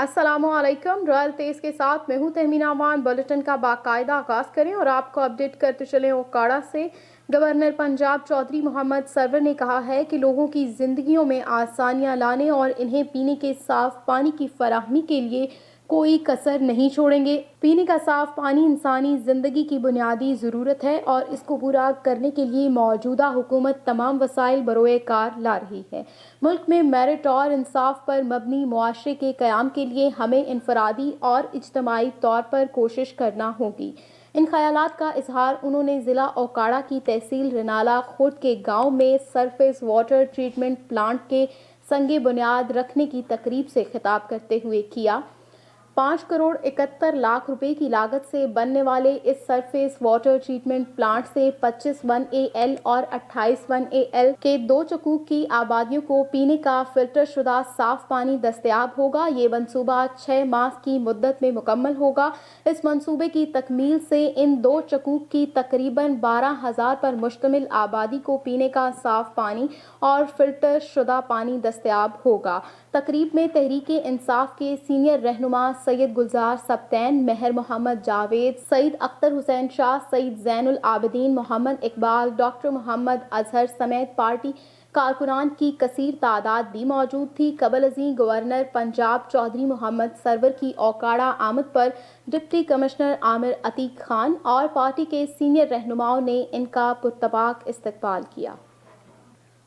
अस्सलामु अलैकुम। रॉयल तेज के साथ मैं हूं तहमीना अमान। बुलेटिन का बाकायदा आगाज़ करें और आपको अपडेट करते चलें ओकाड़ा से। गवर्नर पंजाब चौधरी मोहम्मद सरवर ने कहा है कि लोगों की ज़िंदगियों में आसानियां लाने और इन्हें पीने के साफ़ पानी की फराहमी के लिए कोई कसर नहीं छोड़ेंगे। पीने का साफ़ पानी इंसानी ज़िंदगी की बुनियादी ज़रूरत है और इसको पूरा करने के लिए मौजूदा हुकूमत तमाम वसाइल बरोए कार ला रही है। मुल्क में मेरिट और इंसाफ पर मबनी मुआशरे के क़याम के लिए हमें इनफरादी और इज्तमाई तौर पर कोशिश करना होगी। इन ख़यालात का इजहार उन्होंने ज़िला ओकाड़ा की तहसील रिनाला खुर्द के गाँव में सरफेस वाटर ट्रीटमेंट प्लांट के संगे बुनियाद रखने की तकरीब से खिताब करते हुए किया। 5 करोड़ 71 लाख रुपए की लागत से बनने वाले इस सरफेस वाटर ट्रीटमेंट प्लांट से 25 1AL और 28 1AL के 2 चकूक की आबादियों को पीने का फिल्टर शुदा साफ पानी दस्तयाब होगा। ये मंसूबा 6 माह की मुद्दत में मुकम्मल होगा। इस मंसूबे की तकमील से इन 2 चकूक की तकरीबन 12,000 पर मुश्तमिल आबादी को पीने का साफ पानी और फिल्टर शुदा पानी दस्तयाब होगा। तकरीब में तहरीके इंसाफ के सीनियर रहनुमा सैयद गुलजार सब्तैन, मेहर मोहम्मद जावेद, सईद अख्तर हुसैन शाह, सईद जैनुल आबिदीन, मोहम्मद इकबाल, डॉक्टर मोहम्मद अजहर समेत पार्टी कारकुनान की कसीर तादाद भी मौजूद थी। कबल अज़ीं गवर्नर पंजाब चौधरी मोहम्मद सरवर की ओकाड़ा आमद पर डिप्टी कमिश्नर आमिर अतीक खान और पार्टी के सीनियर रहनुमाओं ने इनका पुरतबाक इस्तकबाल किया।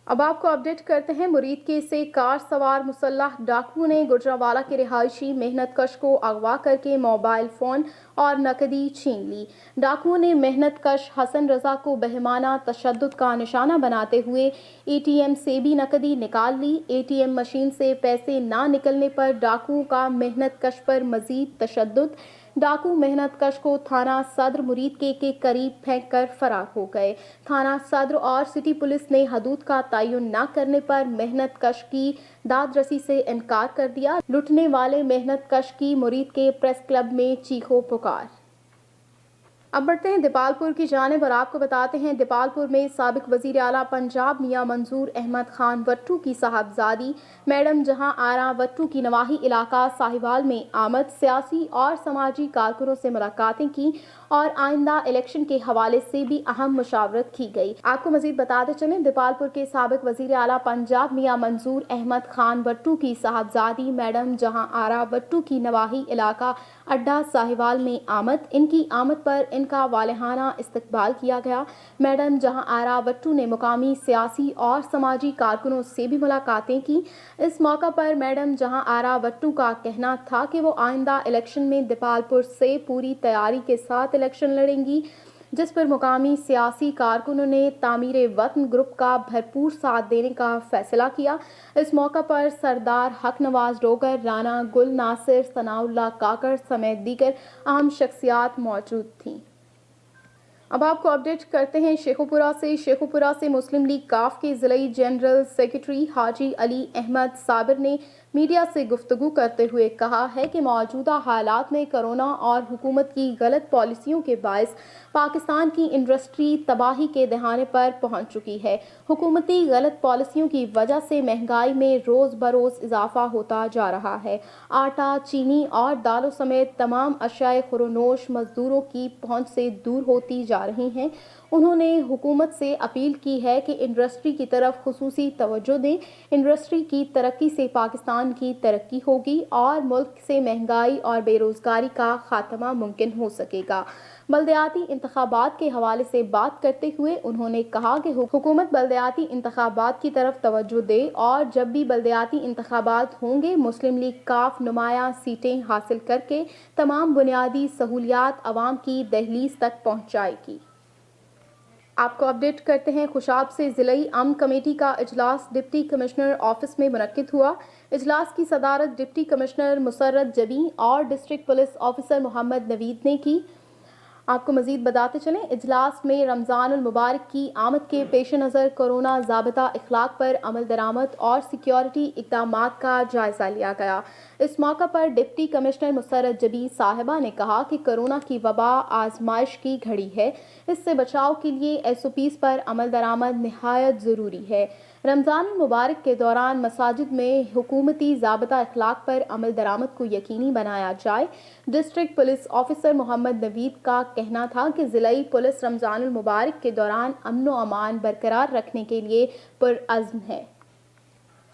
अब आपको अपडेट करते हैं मुरीदके से कार सवार मुसल्लह डाकुओं ने गुजरावाला के रिहायशी मेहनत कश को अगवा करके मोबाइल फ़ोन और नकदी छीन ली। डाकुओं ने मेहनत कश हसन रजा को बहमाना तशद्दुद का निशाना बनाते हुए ATM से भी नकदी निकाल ली। ATM मशीन से पैसे ना निकलने पर डाकुओं का मेहनत कश पर मजीद तशद्दुद। डाकू मेहनत कश को थाना सदर मुरीदके के करीब फेंक कर फरार हो गए। थाना सदर और सिटी पुलिस ने हदूद का तयन न करने पर मेहनत कश की दाद रसी से इनकार कर दिया। लुटने वाले मेहनत कश की मुरीदके प्रेस क्लब में चीखो पुकार। अब बढ़ते हैं दीपालपुर की जानिब और आपको बताते हैं दीपालपुर में साबिक वज़ीर आला पंजाब मियां मंजूर अहमद खान वट्टू की साहबजादी मैडम जहां आरा वट्टू की नवाही इलाका साहिवाल में आमद, सियासी और समाजी कारकुनों से मुलाकातें की और आइंदा इलेक्शन के हवाले से भी अहम मुशावरत की गई। आपको मजीद बताते चलें दीपालपुर के साबिक वज़ीर आला पंजाब मियां मंजूर अहमद खान वट्टू की साहबजादी मैडम जहां आरा वट्टू की नवाही इलाका अड्डा साहिवाल में आमद। इनकी आमद पर इनका वालिहाना इस्तकबाल किया गया। मैडम जहां आरा वट्टू ने मुकामी सियासी और समाजी कारकुनों से भी मुलाकातें की। इस मौका पर मैडम जहां आरा वट्टू का कहना था कि वो आइंदा इलेक्शन में दीपालपुर से पूरी तैयारी के साथ इलेक्शन लड़ेंगी, जिस पर मुकामी सियासी कारकुनों ने तामीर वतन ग्रुप का भरपूर साथ देने का फैसला किया। इस मौका पर सरदार हक नवाज डोगर, राना गुल नासिर, सनाउल्लाह काकड़ समेत दीगर अहम शख्सियात मौजूद थीं। अब आपको अपडेट करते हैं शेखुपुरा से मुस्लिम लीग काफ के ज़िलाई जनरल सेक्रेटरी हाजी अली अहमद साबिर ने मीडिया से गुफ्तगू करते हुए कहा है कि मौजूदा हालात में कोरोना और हुकूमत की गलत पॉलिसियों के बायस पाकिस्तान की इंडस्ट्री तबाही के दहाने पर पहुंच चुकी है। हुकूमती गलत पॉलिसियों की वजह से महंगाई में रोज़ बरोज़ इजाफा होता जा रहा है। आटा, चीनी और दालों समेत तमाम अशियाए खुरोनोश मजदूरों की पहुंच से दूर होती जा रही हैं। उन्होंने हुकूमत से अपील की है कि इंडस्ट्री की तरफ खुसूसी तवज्जो दें। इंडस्ट्री की तरक्की से पाकिस्तान की तरक्की होगी और मुल्क से महंगाई और बेरोजगारी का खात्मा मुमकिन हो सकेगा। बल्दियाती इंतखाबात के हवाले से बात करते हुए उन्होंने कहा कि हुकूमत बल्दियाती इंतखाबात की तरफ तवज्जो दे और जब भी बल्दियाती इंतखाबात होंगे मुस्लिम लीग काफ नुमाया सीटें हासिल करके तमाम बुनियादी सहूलियात अवाम की दहलीज तक पहुँचाएगी। आपको अपडेट करते हैं खुशाब से। ज़िलाई अमन कमेटी का इजलास डिप्टी कमिश्नर ऑफिस में मुनक्किद हुआ। इजलास की सदारत डिप्टी कमिश्नर मुसर्रत जबी और district police officer Mohammad Naveed ने की। आपको मजीद बताते चलें इजलास में रमज़ानुल मुबारक की आमद के पेश नज़र कोरोना ज़ाबिता इखलाक पर अमल दरामद और सिक्योरिटी इक़दामात का जायज़ा लिया गया। इस मौका पर डिप्टी कमिश्नर मुसर्रत जबी साहिबा ने कहा कि कोरोना की वबा आजमाइश की घड़ी है, इससे बचाव के लिए SOPs पर अमल दरामद निहायत ज़रूरी है। रमज़ान मुबारक के दौरान मसाजिद में हुकूमती ज़ाब्ता अखलाक पर अमल दरामद को यकीनी बनाया जाए। District police officer Mohammad Naveed का कहना था कि ज़िलाई पुलिस रमज़ान मुबारक के दौरान अमन व अमान बरकरार रखने के लिए पुरअज़्म है।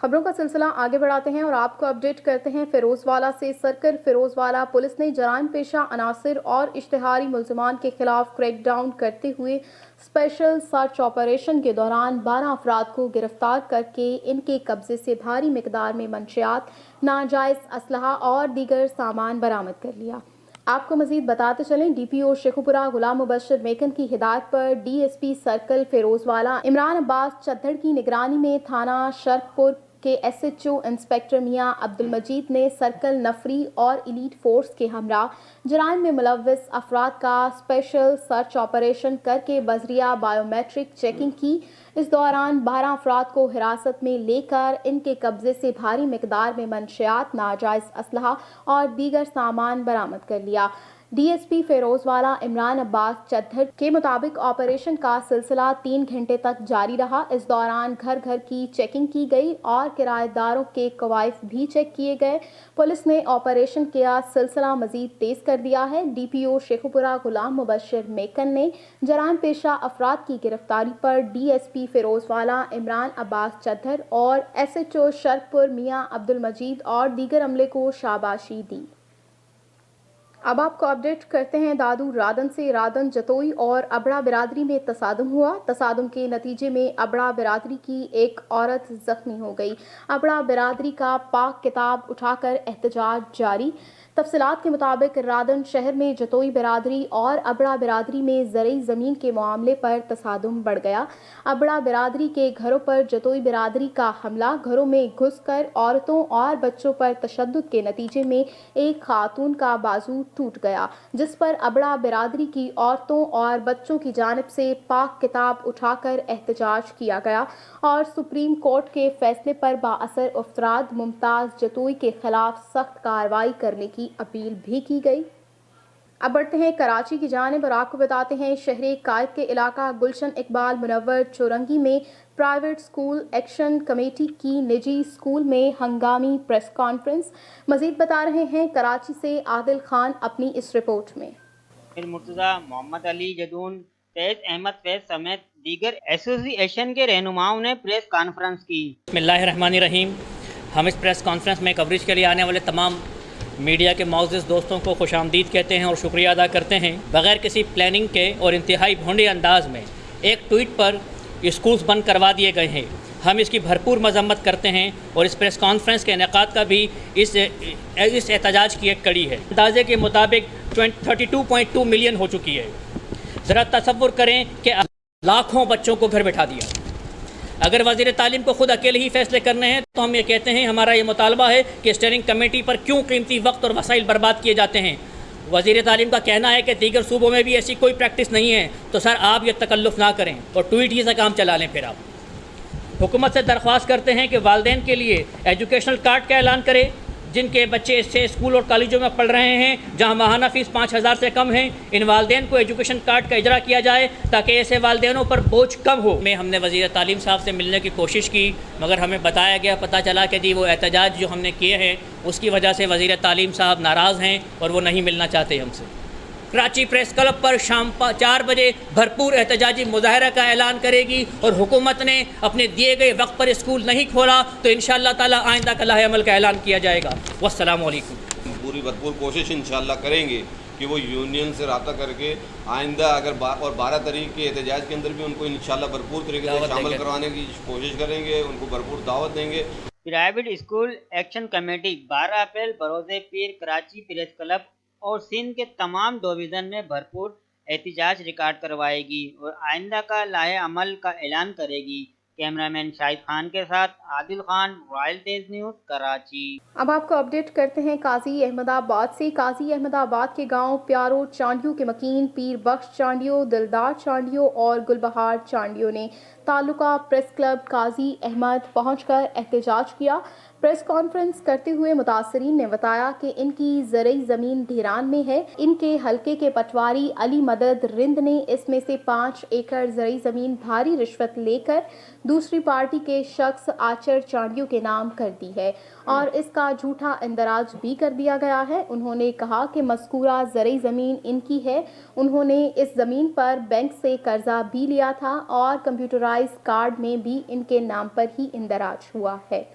खबरों का सिलसिला आगे बढ़ाते हैं और आपको अपडेट करते हैं फिरोजवाला से। सर्कल फिरोजवाला पुलिस ने जराइम पेशा अनासिर और इश्तिहारी मुल्ज़िमान के खिलाफ क्रैकडाउन करते हुए स्पेशल सर्च ऑपरेशन के दौरान 12 अफराद को गिरफ्तार करके इनके कब्जे से भारी मिकदार में मंशियात, नाजायज़ असलहा और दीगर सामान बरामद कर लिया। आपको मजीद बताते चलें, DPO शेखुपुरा गुलाम मुबश्शिर मेकन की हिदायत पर DSP सर्कल फिरोजवाला इमरान अब्बास चद्दड़ की निगरानी में थाना शर्कपुर के SHO इंस्पेक्टर मियां अब्दुल मजीद ने सर्कल नफरी और इलीट फोर्स के हमरा जराइम में मुलव्वस अफराद का स्पेशल सर्च ऑपरेशन करके बजरिया बायोमेट्रिक चेकिंग की। इस दौरान 12 अफराद को हिरासत में लेकर इनके कब्जे से भारी मिकदार में मंशियात, नाजायज़ असलहा और दीगर सामान बरामद कर लिया। DSP फिरोजवाला इमरान अब्बास चद्दड़ के मुताबिक ऑपरेशन का सिलसिला 3 घंटे तक जारी रहा। इस दौरान घर घर की चेकिंग की गई और किराएदारों के कवायफ भी चेक किए गए। पुलिस ने ऑपरेशन का सिलसिला मजीद तेज कर दिया है। DPO शेखुपुरा गुलाम मुबश्शिर मेकन ने जराइम पेशा अफराद की गिरफ्तारी पर DSP फिरोजवाला इमरान अब्बास चद्दड़ और SHO शर्कपुर मियां अब्दुल मजीद और दीगर अमले को शाबाशी दी। अब आपको अपडेट करते हैं दादू रादन से। रादन, जतोई और अबड़ा बिरादरी में तसादुम हुआ। तसादुम के नतीजे में अबड़ा बिरादरी की एक औरत जख्मी हो गई। अबड़ा बिरादरी का पाक किताब उठाकर एहतजाज जारी। तफसीलात के मुताबिक रादन शहर में जतोई बिरादरी और अबड़ा बिरादरी में ज़रई ज़मीन के मामले पर तसादुम बढ़ गया। अबड़ा बिरादरी के घरों पर जतोई बिरादरी का हमला, घरों में घुसकर औरतों और बच्चों पर तशद्दुद के नतीजे में एक खातून का बाजू टूट गया, जिस पर अबड़ा बिरादरी की औरतों और बच्चों की जानिब से पाक किताब उठाकर एहतजाज किया गया और सुप्रीम कोर्ट के फैसले पर बाअसर अफराद मुमताज़ जतोई के खिलाफ सख्त कार्रवाई करने की अपील भी की गई। अब बढ़ते हैं कराची की जानिब और आपको बताते हैं शहर कायद के इलाका गुलशन इकबाल मुनव्वर चौरंगी में प्राइवेट स्कूल एक्शन कमेटी की निजी स्कूल में हंगामी प्रेस कॉन्फ्रेंस। मजीद बता रहे हैं कराची से आदिल खान अपनी इस रिपोर्ट में। मुर्तज़ा, मोहम्मद अली जदून, फैज़ अहमद फैज़ समेत दीगर एसोसिएशन के रहनुमाओं ने प्रेस कॉन्फ्रेंस की। बिस्मिल्लाहिर्रहमानिर्रहीम। हम इस प्रेस कॉन्फ्रेंस में कवरेज के लिए आने वाले तमाम मीडिया के मोअज़्ज़िज़ दोस्तों को खुशामदीद कहते हैं और शुक्रिया अदा करते हैं। बग़ैर किसी प्लानिंग के और इंतहाई भोंडे अंदाज में एक ट्वीट पर स्कूल्स बंद करवा दिए गए हैं। हम इसकी भरपूर मजम्मत करते हैं और इस प्रेस कॉन्फ्रेंस के इनेकाद का भी इस एहतजाज की एक कड़ी है। अंदाजे के मुताबिक 32.2 मिलियन हो चुकी है। ज़रा तसव्वुर करें कि लाखों बच्चों को घर बैठा दिया। अगर वज़ीर तालीम को खुद अकेले ही फैसले करने हैं तो हम ये कहते हैं, हमारा ये मुतालबा है कि स्टीयरिंग कमेटी पर क्यों कीमती वक्त और वसाइल बर्बाद किए जाते हैं। वज़ीर तालीम का कहना है कि दीगर सूबों में भी ऐसी कोई प्रैक्टिस नहीं है, तो सर आप ये तकल्लुफ़ ना करें और ट्वीट ही से काम चला लें। फिर आप हुकूमत से दरख्वास्त करते हैं कि वालिदैन के लिए एजुकेशनल कार्ड का ऐलान करे। जिनके बच्चे इससे स्कूल और कॉलेजों में पढ़ रहे हैं जहां माहाना फ़ीस 5,000 से कम है, इन वालिदैन को एजुकेशन कार्ड का इजरा किया जाए ताकि ऐसे वालिदैनों पर बोझ कम हो। हमने वज़ीर तालीम साहब से मिलने की कोशिश की, मगर हमें बताया गया, पता चला कि जी वो एहतजाज जो हमने किए हैं उसकी वजह से वज़ीर तालीम साहब नाराज़ हैं और वो नहीं मिलना चाहते हमसे। कराची प्रेस क्लब पर शाम 4 बजे भरपूर एहतजाजी मुजाहरा का ऐलान करेगी और हुकूमत ने अपने दिए गए वक्त पर स्कूल नहीं खोला तो इंशाअल्लाह ताला आइंदा का लाहे अमल का ऐलान किया जाएगा। वस्सलामु अलैकुम। पूरी भरपूर कोशिश इंशाअल्लाह करेंगे कि वो यूनियन से रब्ता करके आइंदा अगर 12 तारीख के एहतजाज के अंदर भी उनको इंशाअल्लाह भरपूर तरीके से शामिल करवाने की कोशिश करेंगे, उनको भरपूर दावत देंगे। प्राइवेट स्कूल एक्शन कमेटी 12 अप्रैल बरोज़े पीर कराची प्रेस क्लब और सिंध के तमाम डिवीज़न में भरपूर एहतजाज रिकॉर्ड करवाएगी और आइंदा का लाहे अमल का ऐलान करेगी। कैमरामैन शाहिद खान के साथ आदिल खान, रॉयल तेज न्यूज़, कराची। अब आपको अपडेट करते हैं काजी अहमदाबाद से। काजी अहमदाबाद के गांव प्यारो चांडियों के मकीन पीर बख्श चांडियों, दिलदार चांडियों और गुलबहार चांडियों ने तालुका प्रेस क्लब काजी अहमद पहुंचकर एहतजाज किया। प्रेस कॉन्फ्रेंस करते हुए मुतासरीन ने बताया कि इनकी ज़रई ज़मीन ढेरान में है। इनके हलके के पटवारी अली मदद रिंद ने इसमें से 5 एकड़ ज़रई ज़मीन भारी रिश्वत लेकर दूसरी पार्टी के शख्स आचर चांडियों के नाम कर दी है और इसका झूठा इंदराज भी कर दिया गया है। उन्होंने कहा कि मज़कूरा ज़रई ज़मीन इनकी है। उन्होंने इस ज़मीन पर बैंक से कर्जा भी लिया था और कंप्यूटराइज कार्ड में भी इनके नाम पर ही इंदराज हुआ है।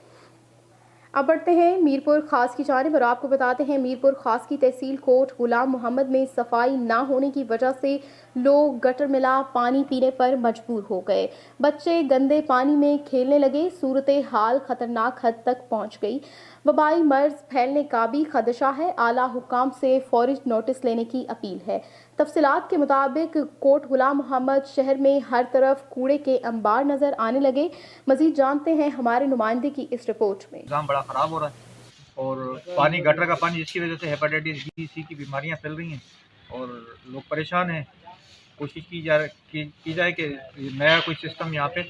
अब बढ़ते हैं मीरपुर खास की जानिब और आपको बताते हैं मीरपुर खास की तहसील कोट गुलाम मोहम्मद में सफाई ना होने की वजह से लोग गटर मिला पानी पीने पर मजबूर हो गए। बच्चे गंदे पानी में खेलने लगे। सूरत हाल खतरनाक हद तक पहुंच गई। वबाई मर्ज फैलने का भी खदशा है। आला हुकाम से फौरी नोटिस लेने की अपील है। तफसीलात के मुताबिक कोट गुलाम मोहम्मद शहर में हर तरफ कूड़े के अंबार नजर आने लगे। मजीद जानते हैं हमारे नुमाइंदे की इस रिपोर्ट में। निज़ाम बड़ा ख़राब हो रहा है और पानी गटर का पानी जिसकी वजह से हेपेटाइटिस बी सी की बीमारियां फैल रही हैं और लोग परेशान हैं। कोशिश की जाए कि नया कोई सिस्टम यहाँ पे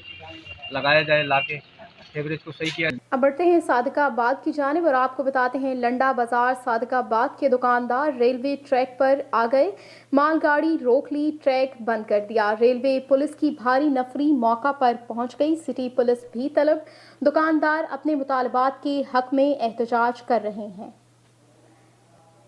लगाया जाए, लाके एवरेज को सही किया। अब बढ़ते हैं सादकाबाद की जानिब और आपको बताते हैं लंडा बाजार सादकाबाद के दुकानदार रेलवे ट्रैक पर आ गए। मालगाड़ी रोक ली, ट्रैक बंद कर दिया। रेलवे पुलिस की भारी नफरी मौका पर पहुंच गई। सिटी पुलिस भी तलब। दुकानदार अपने मुतालबात के हक में एहतजाज कर रहे हैं।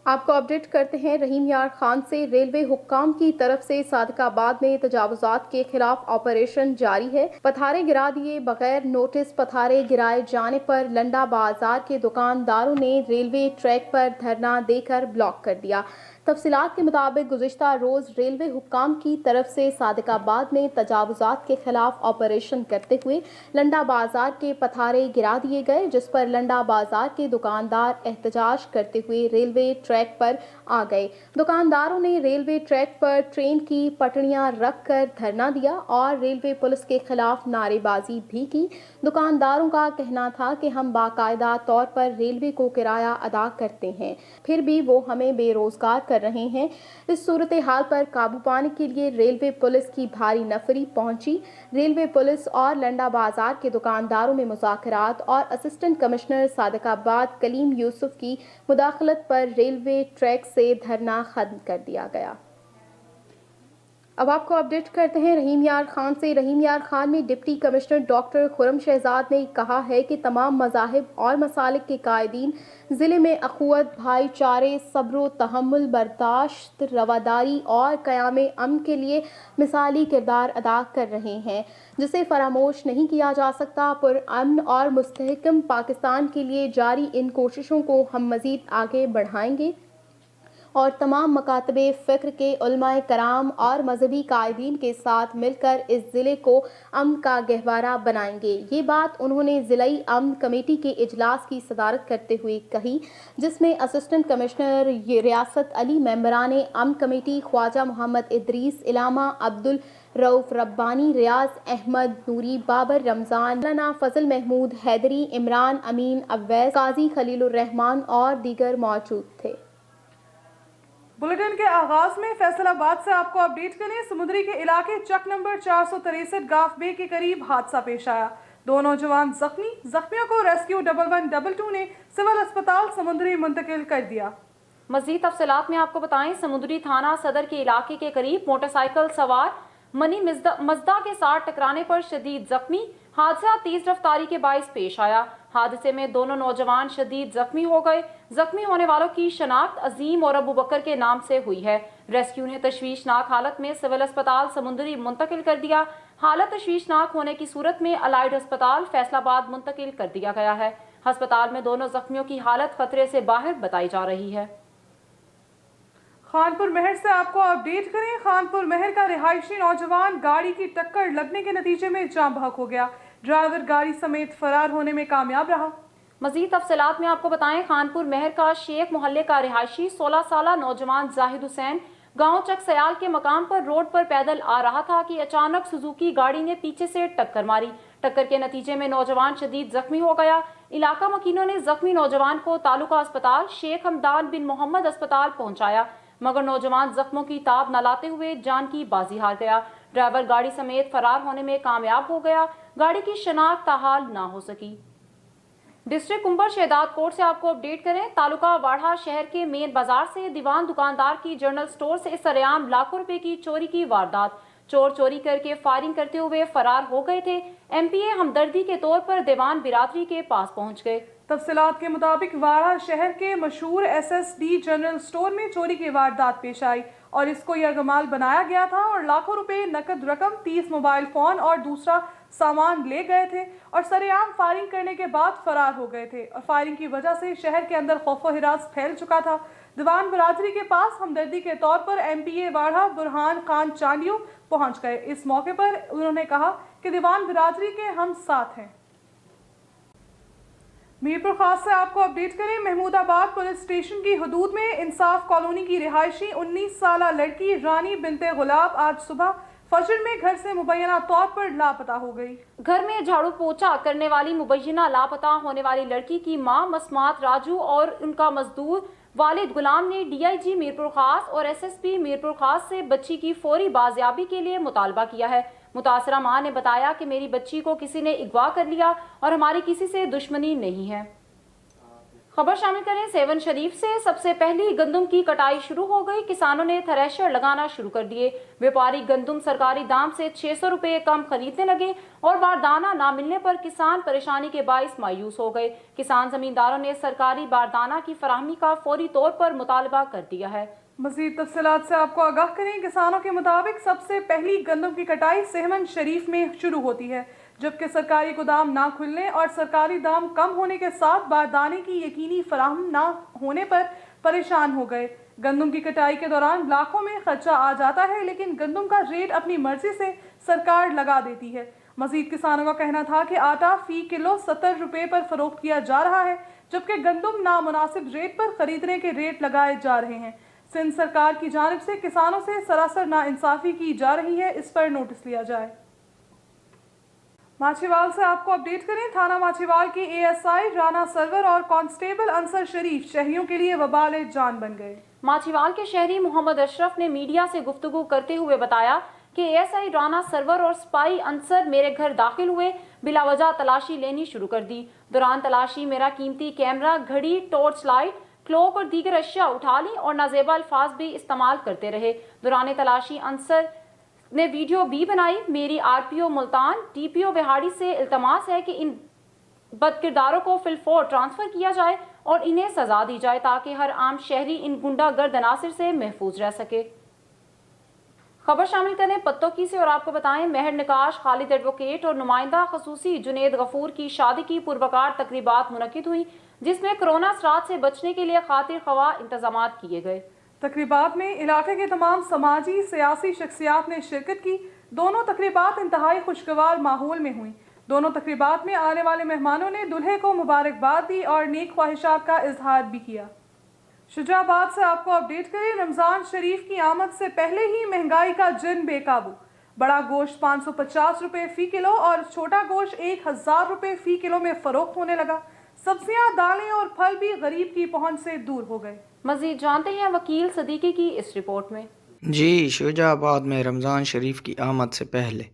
आपको अपडेट करते हैं रहीम यार खान से। रेलवे हुक्काम की तरफ से सादकाबाद में तजावुजात के खिलाफ ऑपरेशन जारी है। पथारे गिरा दिए बगैर नोटिस पथारे गिराए जाने पर लंडा बाजार के दुकानदारों ने रेलवे ट्रैक पर धरना देकर ब्लॉक कर दिया। तफसीलात के मुताबिक गुज़िश्ता रोज़ रेलवे हुक्काम की तरफ से सादकाबाद में तजावुजात के खिलाफ ऑपरेशन करते हुए लंडा बाजार के पथारे गिरा दिए गए, जिस पर लंडा बाजार के दुकानदार एहतजाज करते हुए रेलवे ट्रैक पर आ गए। दुकानदारों ने रेलवे ट्रैक पर ट्रेन की पटड़ियां रख कर धरना दिया और रेलवे पुलिस के खिलाफ नारेबाजी भी की। दुकानदारों का कहना था कि हम बाकायदा तौर पर रेलवे को किराया अदा करते हैं, फिर भी वो हमें बेरोजगार कर रहे हैं। इस सूरत हाल पर काबू पाने के लिए रेलवे पुलिस की भारी नफरी पहुंची। रेलवे पुलिस और लंडा बाजार के दुकानदारों में मुज़ाकरात और असिस्टेंट कमिश्नर सादकाबाद कलीम यूसुफ की मुदाखलत पर रेलवे ट्रैक से धरना खत्म कर दिया गया। अब आपको अपडेट करते हैं रहीम यार खान से। रहीम यार खान में deputy commissioner doctor Khurram Shahzad ने कहा है कि तमाम मज़ाहिब और मसालिक के कायदीन ज़िले में अख़ुवत, भाईचारे, सब्र, तहम्मुल, बर्दाश्त, रवादारी और क़याम अमन के लिए मिसाली किरदार अदा कर रहे हैं, जिसे फरामोश नहीं किया जा सकता। पुरअमन और मुस्तहकम पाकिस्तान के लिए जारी इन कोशिशों को हम मज़ीद आगे बढ़ाएंगे और तमाम मकातबे फ़िक्र के उलमाए कराम और मजहबी कायदीन के साथ मिलकर इस ज़िले को अमन का गहवारा बनाएंगे। ये बात उन्होंने ज़िलाई अमन कमेटी के इजलास की सदारत करते हुए कही, जिसमें असिस्टेंट कमिश्नर रियासत अली, मेंबरान अमन कमेटी ख्वाजा मोहम्मद इदरीस, इलामा अब्दुल रऊफ रब्बानी, रियाज अहमद नूरी, बाबर रमज़ान, मौलाना फजल महमूद हैदरी, इमरान अमीन अवैस, काजी खलीलुर रहमान और दीगर मौजूद थे। बुलेटिन के आगाज में फैसलाबाद से आपको अपडेट करें। समुद्री के इलाके चक नंबर 463 गाफ बे के करीब हादसा पेश आया। 2 नौजवान जख्मियों को रेस्क्यू 1122 ने सिविल अस्पताल समुद्री मुंतकिल कर दिया। मजीद तफसीलात में आपको बताएं, समुद्री थाना सदर के इलाके के करीब मोटरसाइकिल सवार मनी मजदा के साथ टकराने पर शदीद जख्मी। हादसा तेज रफ्तारी के बाइस पेश आया। हादसे में दोनों नौजवान शदीद जख्मी हो गए। जख्मी होने वालों की शनाख्त अजीम और अबू बकर के नाम से हुई है। रेस्क्यू ने तशवीशनाक हालत में सिविल अस्पताल समुद्री मुंतकिल कर दिया। हालत तशवीशनाक होने की सूरत में अलाइड अस्पताल फैसलाबाद मुंतकिल कर दिया गया है। अस्पताल में दोनों जख्मियों की हालत खतरे से बाहर बताई जा रही है। खानपुर महर से आपको अपडेट करें। खानपुर महर का रिहायशी नौजवान गाड़ी की टक्कर लगने के नतीजे में जाम बहक हो गया। ड्राइवर गाड़ी समेत फरार होने में कामयाब रहा। मजीद तफसीलात में आपको बताएं, खानपुर महर का शेख मोहल्ले का रिहायशी 16 साला नौजवान जाहिद हुसैन गांव चक सयाल के मकाम पर रोड पर पैदल आ रहा था कि अचानक सुजुकी गाड़ी ने पीछे से टक्कर मारी। टक्कर के नतीजे में नौजवान शदीद जख्मी हो गया। इलाका मकीनों ने जख्मी नौजवान को तालुका अस्पताल शेख हमदान बिन मोहम्मद अस्पताल पहुंचाया। मगर नौजवान जख्मों की ताब न लाते हुए जान की बाजी हार गया। ड्राइवर गाड़ी समेत फरार होने में कामयाब हो गया। गाड़ी की शनाख्त ताहाल ना हो सकी। डिस्ट्रिक्ट कुंबर शहदाद कोर्ट से आपको अपडेट करें। तालुका वाड़ा शहर के मेन बाजार से दीवान दुकानदार की जनरल स्टोर से सरेआम लाखों रुपए की चोरी की वारदात। चोर चोरी करके फायरिंग करते हुए फरार हो गए थे। एमपीए हमदर्दी के तौर पर दीवान बिरादरी के पास पहुंच गए। तफसीलात के मुताबिक वाड़ा शहर के मशहूर एसएसडी जनरल स्टोर में चोरी की वारदात पेश आई और इसको यरगमाल बनाया गया था और लाखों रुपए नकद रकम, 30 मोबाइल फोन और दूसरा सामान ले गए थे और सरेआम फायरिंग करने के बाद फरार हो गए थे और फायरिंग की वजह से शहर के अंदर खौफो हिरास फैल चुका था। दीवान बिरादरी के पास हमदर्दी के तौर पर एमपीए वाड़ा बुरहान खान चांडियो पहुंच गए। इस मौके पर उन्होंने कहा कि दीवान बिरादरी के हम साथ हैं। मीरपुर खास से आपको अपडेट करें। महमूदाबाद पुलिस स्टेशन की हदूद में इंसाफ कॉलोनी की रिहायशी 19 साला लड़की रानी बिनते गुलाब आज सुबह फजर में घर से मुबैना तौर पर लापता हो गई। घर में झाड़ू पोछा करने वाली मुबैना लापता होने वाली लड़की की मां मसमात राजू और उनका मजदूर वालिद गुलाम ने डीआईजी मीरपुर खास और एसएसपी मीरपुर खास से बच्ची की फौरी बाजियाबी के लिए मुतालबा किया है। मुतासरा मां ने बताया कि मेरी बच्ची को किसी ने अगवा कर लिया और हमारी किसी से दुश्मनी नहीं है। खबर शामिल करें सेवन शरीफ से। सबसे पहली गंदम की कटाई शुरू हो गई। किसानों ने थ्रेशर लगाना शुरू कर दिए। व्यापारी गंदम सरकारी दाम से 600 रुपए कम खरीदने लगे और बारदाना ना मिलने पर किसान परेशानी के बाइस मायूस हो गए। किसान जमींदारों ने सरकारी बारदाना की फराहमी का फौरी तौर पर मुतालबा कर दिया है। मजीद तफसीलात से आपको आगाह करें। किसानों के मुताबिक सबसे पहली गंदम की कटाई सेवन शरीफ में शुरू होती है, जबकि सरकारी गोदाम ना खुलने और सरकारी दाम कम होने के साथ बारदाने की यकीनी फराहम ना होने पर परेशान हो गए। गंदम की कटाई के दौरान लाखों में खर्चा आ जाता है, लेकिन गंदम का रेट अपनी मर्जी से सरकार लगा देती है। मजीद किसानों का कहना था कि आटा फी किलो 70 रुपए पर फरोख्त किया जा रहा है, जबकि गंदम नामुनासिब रेट पर खरीदने के रेट लगाए जा रहे हैं। सिंध सरकार की जानिब से किसानों से सरासर नाइंसाफी की जा रही है, इस पर नोटिस लिया जाए। माछीवाल से आपको अपडेट करें। थाना माछीवाल के एएसआई राना सरवर और कांस्टेबल अंसर शरीफ शहरियों के लिए वबाल जान बन गए। माछीवाल के शहरी मोहम्मद अशरफ ने मीडिया से गुफ्तगू करते हुए बताया कि एएसआई राना सरवर और स्पाई अंसर मेरे घर दाखिल हुए, बिला वजह तलाशी लेनी शुरू कर दी। दौरान तलाशी मेरा कीमती कैमरा, घड़ी, टॉर्च लाइट, क्लॉक और दीगर अशिया उठा ली और नाजेबा अल्फाज भी इस्तेमाल करते रहे। दौरान तलाशी अंसर ने वीडियो भी बनाई। मेरी आरपीओ मुल्तान, टीपीओ विहाड़ी से इल्तमास है कि इन बदकिरदारों को फिलफौर ट्रांसफर किया जाए और इन्हें सजा दी जाए ताकि हर आम शहरी इन गुंडागर्द अनासिर से महफूज रह सके। खबर शामिल करें पत्तोकी से और आपको बताएं महर निकाश, खालिद एडवोकेट और नुमाइंदा खसूसी जुनेद गफूर की शादी की पुरवकार तकरीबात मुनक्किद हुई, जिसमें कोरोना असरात से बचने के लिए खातिर खवा इंतजामात किए गए। तकरीबात में इलाके के तमाम समाजी सियासी शख्सियात ने शिरकत की। दोनों तकरीबात इंतहाई खुशगवार माहौल में हुई। दोनों तकरीबात में आने वाले मेहमानों ने दूल्हे को मुबारकबाद दी और नेक ख्वाहिशात का इजहार भी किया। शुजाबाद से आपको अपडेट करें। रमज़ान शरीफ की आमद से पहले ही महंगाई का जिन बेकाबू। बड़ा गोश्त 550 रुपये फ़ी किलो और छोटा गोश्त 1000 रुपये फ़ी किलो में फ़रोख्त होने लगा। सब्जियां, दालें और फल भी गरीब की पहुंच से दूर हो गए। मजीद जानते हैं वकील सदीकी की इस रिपोर्ट में। जी, शुजाबाद में रमज़ान शरीफ की आमद से पहले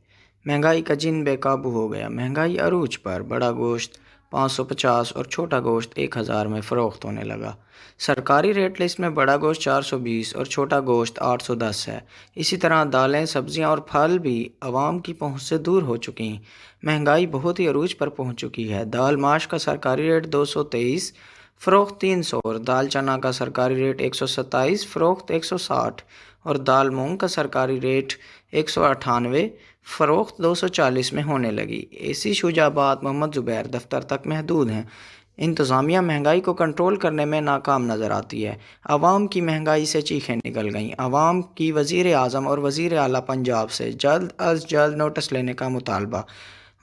महंगाई का जिन बेकाबू हो गया। महंगाई अरूज पर। बड़ा गोश्त 550 और छोटा गोश्त 1000 में फ़रोख्त होने लगा। सरकारी रेट लिस्ट में बड़ा गोश्त 420 और छोटा गोश्त 810 है। इसी तरह दालें, सब्जियां और फल भी आवाम की पहुंच से दूर हो चुकी हैं। महंगाई बहुत ही अरूज पर पहुंच चुकी है। दाल माश का सरकारी रेट 223, फ़रोख्त 300 और दाल चना का सरकारी रेट 127, फ़रोख्त 160 और दाल मूंग का सरकारी रेट 198, फ़रोख्त 240 में होने लगी। एसी शुजाबाद मोहम्मद ज़ुबैर दफ्तर तक महदूद हैं। इंतज़ामिया महंगाई को कंट्रोल करने में नाकाम नज़र आती है। आवाम की महंगाई से चीखें निकल गईं। आवाम की वज़ीर आज़म और वज़ीर आला पंजाब से जल्द अज जल्द नोटिस लेने का मुतालबा।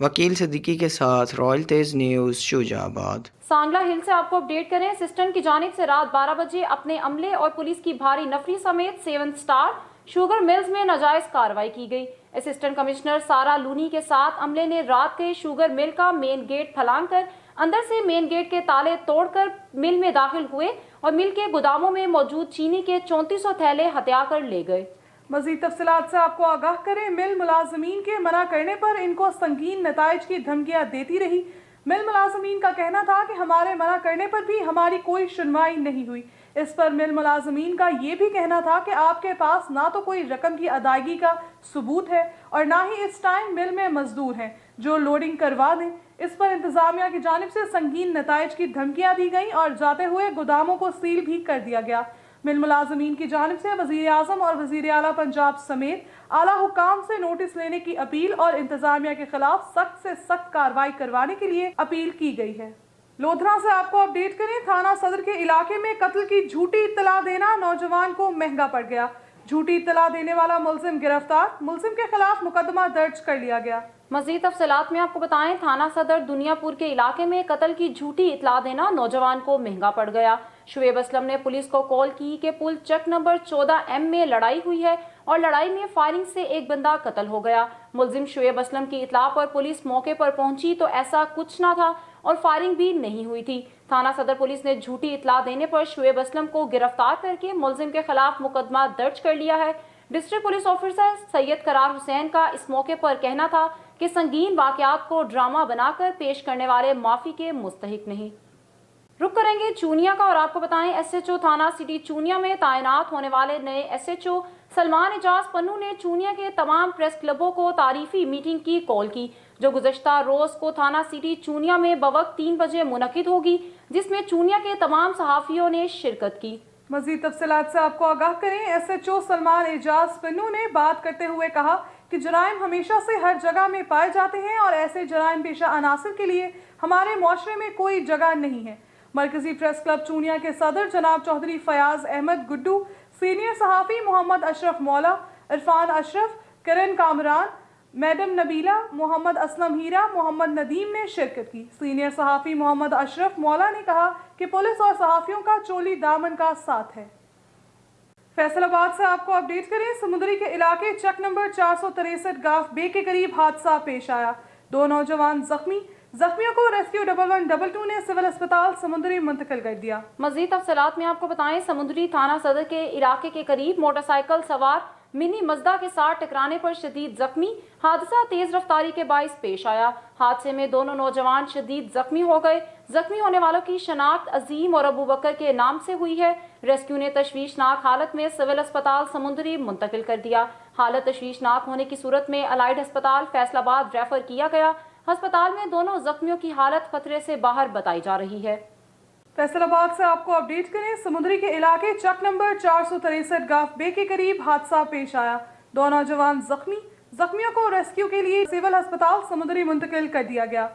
वकील सिद्दीकी के साथ रॉयल तेज न्यूज़ शुजाबाद। सांगला हिल से आपको अपडेट करें। असिस्टेंट की जानिब से रात 12 बजे अपने अमले और पुलिस की भारी नफरी समेत 7 स्टार शुगर मिल्स में नाजायज कार्रवाई की गई। असिस्टेंट कमिश्नर सारा लूनी के साथ अमले ने रात के शुगर मिल का मेन गेट फलांग कर अंदर से मेन गेट के ताले तोड़कर मिल में दाखिल हुए और मिल के गोदामों में मौजूद चीनी के 3400 थैले हत्या कर ले गए। मज़ीद तफसीलात से आपको आगाह करें, मिल मुलाजमीन के मना करने पर इनको संगीन नताइज की धमकियां देती रही। मिल मुलाजमीन का कहना था कि हमारे मना करने पर भी हमारी कोई सुनवाई नहीं हुई। इस पर मिल मुलाजमीन का ये भी कहना था कि आपके पास ना तो कोई रकम की अदायगी का सबूत है और ना ही इस टाइम मिल में मजदूर हैं जो लोडिंग करवा दें। इस पर इंतजामिया की जानिब से संगीन नताइज की धमकियां दी गईं और जाते हुए गोदामों को सील भी कर दिया गया। मिल मुलाजमीन की जानिब से वज़ीर आज़म और वज़ीर आला पंजाब समेत आला हुकाम से नोटिस लेने की अपील और इंतजामिया के खिलाफ सख्त से सख्त कार्रवाई करवाने के लिए अपील की गई है। लोधरा से आपको अपडेट करें, थाना सदर के इलाके में कत्ल की झूठी इत्तला देना नौजवान को महंगा पड़ गया। झूठी इत्तला देने वाला मुलजिम गिरफ्तार, मुलजिम के खिलाफ मुकदमा दर्ज कर लिया गया। मज़ीद तफसीलात में आपको बताएं, थाना सदर दुनियापुर के इलाके में कत्ल की झूठी इत्तला देना नौजवान को महंगा पड़ गया। शुएब असलम ने पुलिस को कॉल की कि पुल चक नंबर 14M में लड़ाई हुई है और लड़ाई में फायरिंग से एक बंदा कत्ल हो गया। मुलजिम शुएब असलम की इत्तला पर पुलिस मौके पर पहुंची तो ऐसा कुछ ना था और फायरिंग भी नहीं हुई थी। थाना सदर पुलिस ने झूठी इत्तला देने पर शुएब असलम को गिरफ्तार करके मुलजिम के खिलाफ मुकदमा दर्ज कर लिया है। डिस्ट्रिक्ट पुलिस ऑफिसर सैयद करार हुसैन का इस मौके पर कहना था कि संगीन वाकयात को ड्रामा बनाकर पेश करने वाले माफी के मुस्तहिक नहीं। रुक करेंगे चूनिया का और आपको बताएं, SHO थाना सिटी चूनिया में तैनात होने वाले नए SHO सलमान एजाज पन्नू ने चूनिया के तमाम प्रेस क्लबों को तारीफी मीटिंग की कॉल की, जो गुज़श्ता रोज को थाना सिटी चूनिया में बवक्त 3 बजे मुनक्किद होगी, जिसमें चूनिया के तमाम सहाफ़ियों ने शिरकत की। मज़ीद तफसीलात से आपको आगाह करें, SHO सलमान एजाज पन्नू ने बात करते हुए कहा कि जराइम हमेशा से हर जगह में पाए जाते हैं और ऐसे जराइम पेशा अनासर के लिए हमारे मुआशरे में कोई जगह नहीं है। मरकजी प्रेस क्लब चूनिया के सदर जनाब चौधरी फयाज अहमद गुड्डू, सीनियर सहाफ़ी मोहम्मद अशरफ मौला, इरफान अशरफ, करण कामरान, मैडम नबीला, मोहम्मद असलम हीरा, मोहम्मद नदीम ने शिरकत की। सीनियर सहाफ़ी मोहम्मद अशरफ मौला ने कहा कि पुलिस और सहाफ़ियों का चोली दामन का साथ है। फैसलाबाद से आपको अपडेट करें, समुद्री के इलाके चक नंबर 463 गाफ बे के करीब हादसा पेश आया। 2 नौजवान जख्मियों को रेस्क्यू 1122 ने सिविल अस्पताल समुद्री मुंतकिल कर दिया। मज़ीद तफसीलात में आपको बताएं, समुद्री थाना सदर के इलाके के करीब मोटरसाइकिल सवार मिनी मज़दा के साथ टकराने पर शदीद जख्मी। हादसा तेज रफ्तारी के बाइस पेश आया। हादसे में दोनों नौजवान शदीद जख्मी हो गए। जख्मी होने वालों की शनाख्त अजीम और अबू बकर के नाम से हुई है। रेस्क्यू ने तशवीशनाक हालत में सिविल अस्पताल समुद्री मुंतकिल कर दिया। हालत तशवीशनाक होने की सूरत में अलाइड अस्पताल फैसलाबाद रेफर किया गया। अस्पताल में दोनों जख्मियों की हालत खतरे से बाहर बताई जा रही है। फैसलाबाद से आपको अपडेट करें, समुद्री के इलाके चक नंबर 463 गाफ बे के करीब हादसा पेश आया। 2 नौजवान जख्मियों को रेस्क्यू के लिए सिविल अस्पताल समुद्री मुंतकिल कर दिया गया।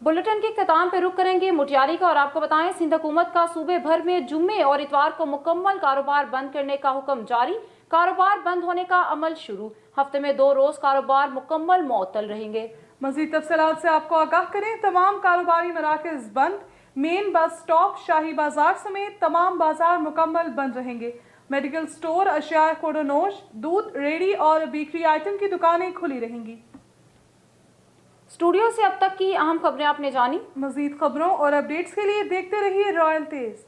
बुलेटिन के इख्तिताम पे रुक करेंगे मुटियारी का और आपको बताएं, सिंध हुकूमत का सूबे भर में जुम्मे और इतवार को मुकम्मल कारोबार बंद करने का हुक्म जारी। कारोबार बंद होने का अमल शुरू। हफ्ते में 2 रोज कारोबार मुकम्मल मुअत्तल रहेंगे। मज़ीद तफसीलात से आपको आगाह करें, तमाम कारोबारी मराकज़ बंद। मेन बस स्टॉप, शाही बाजार समेत तमाम बाजार मुकम्मल बंद रहेंगे। मेडिकल स्टोर, अशिया खोडोनोश, दूध, रेडी और बेकरी आइटम की दुकानें खुली रहेंगी। स्टूडियो से अब तक की अहम खबरें आपने जानी। मज़ीद खबरों और अपडेट्स के लिए देखते रहिए रॉयल तेज।